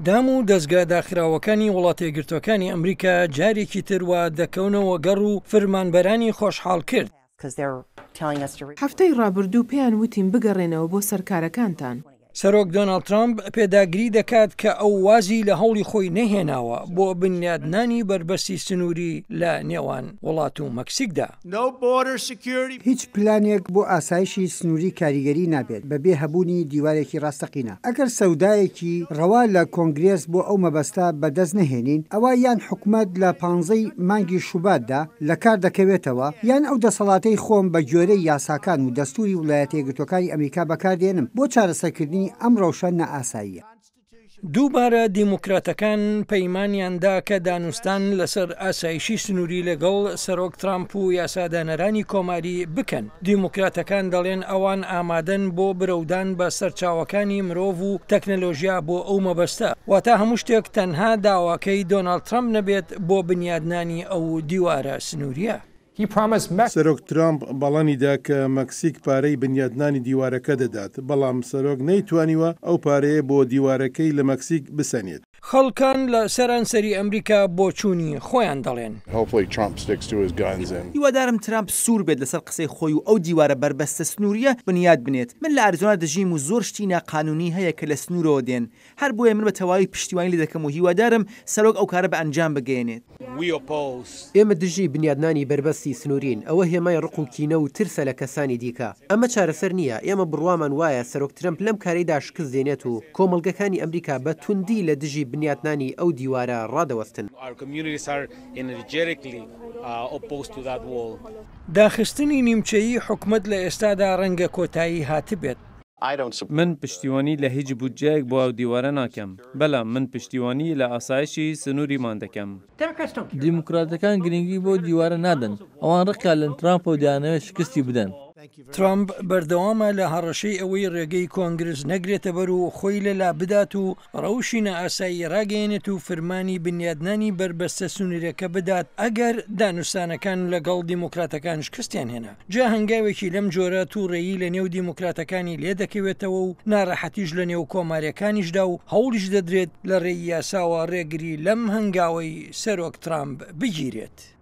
دام و دەستگا داخراوەکانی وڵاتە یەکگرتووەکانی ئەمریکا جارێکی تروا دەکەونەوە گەڕ و فەرمانبەرانی خۆشحاڵ کرد. هەفتەی ڕابردوو پێیان وتین بگەڕێنەوە بۆ سەرکارەکانتان. سەرۆک دۆناڵد ترامپ پێداگری دەکات کە ئەو وازی لە هەوڵی خۆی نەهێناوە بۆ بنیادنانی بربەستی سنووری لە نێوان وڵات و مەکسیکدا. هیچ پلانێک بۆ ئاسایشی سنووری کاریگەری نابێت بەبێ هەبوونی دیوارێکی ڕاستەقینە. ئەگەر سەودایەکی ڕەوا لە کۆنگرێس بۆ ئەو مەبەستە بەدەست نەهێنین، ئەوە یان حکومەت لە 15 مانگی شوباتدا لە کار دەکەوێتەوە، یان ئەو دەسەڵاتەی خۆم بە گوێرەی یاساکان و دەستوری ویلایەتە یەکگرتووەکانی ئەمریکا بەکاردێنم بۆ چارەسەرکردنی ئەم ڕەوشە نەئاساییە. دووبارە دیموکراتەکان پەیمانیاندا کە دانوستان لەسەر ئاسایشی سنووری لەگەڵ سەرۆک ترامپ و یاسادانەرانی کۆماری بکەن. دیموکراتەکان دەڵێن ئەوان ئامادەن بۆ برەودان بە سەرچاوەکانی مرۆڤ و تەکنەلۆژیا بۆ ئەو مەبەستە، واتە هەموو شتێک تەنها داواکەی دۆناڵد ترامپ نەبێت بۆ بنیادنانی ئەو دیوارە سنووریە. سەرۆک ترامپ بەڵێنیدا کە مەکسیک پارەی بنیادنانی دیوارەکە دەدات، بەڵام سەرۆک نەیتوانیوە ئەو پارەیە بۆ دیوارەکەی لە مەکسیک بسەنێت. خەڵکان لە سەرانسەری ئەمریکا بۆ چوونی خۆیان دەڵێن. هیوادارم ترامپ سوور بێت لەسەر قسەی خۆی و ئەو دیوارە بربەستە سنووریە بنیاد بنێت. من لە ئەریزۆنا دەژیم و زۆر شتی ناقانونی هەیە کە لە سنوورەوە دێن. هەر بۆیە من بە تەواوی پشتیوانی لێ دەکەم و هیوادارم سەرۆک ئەو کارە بە ئەنجام بگەێنێت. ئێمە دژی بنیادنانی بربەستی سنوورین. ئەوە هێمای ڕق و کینە و ترسە لە کەسانی دیکە. ئەمە چارەسەر نییە. ئێمە بڕوامان وایە سەرۆک ترامپ لەم کارەیدا شکست دێنێت و کۆمەڵگەکانی ئەمریکا بە توندی لە دژی بنیادنانی ئەو دیوارە ڕادەوەستن. داخستنی نیمچەیی حکومت لە ئێستادا ڕەنگە کۆتایی هاتبێت. من پشتیوانی لە هیچ بودجەیەک بۆ ئەو دیوارە ناکەم. بەڵام من پشتیوانی لە ئاسایشی سنووریمان دەکەم. دیموکراتەکان گرنگی بۆ دیوارە نادەن. ئەوان ڕقا لەن ترامپ و دەیانەوێت شکستی بدەن. ترامپ بەردەوامە لە هەڕەشەی ئەوەی ڕێگەی کۆنگرس نەگرێتە بەر و خۆی لەلا بدات و ڕەوشی نەئاسایی ڕاگەیەنێت و فەرمانی بنیادنانی بربەستە سنووریەکە بدات ئەگەر دانوستانەکان لەگەڵ دیموکراتەکان شکستیان هێنا. جا هەنگاوێکی لەم جۆرە تووڕێیی لە نێو دیموکراتەکانی لێ دەکەوێتەوە و ناڕەحەتیش لە نێو کۆماریەکانیشدا و هەوڵیش دەدرێت لە ڕێی یاساوە ڕێگری لەم هەنگاوەی سەرۆک ترامپ بگیرێت.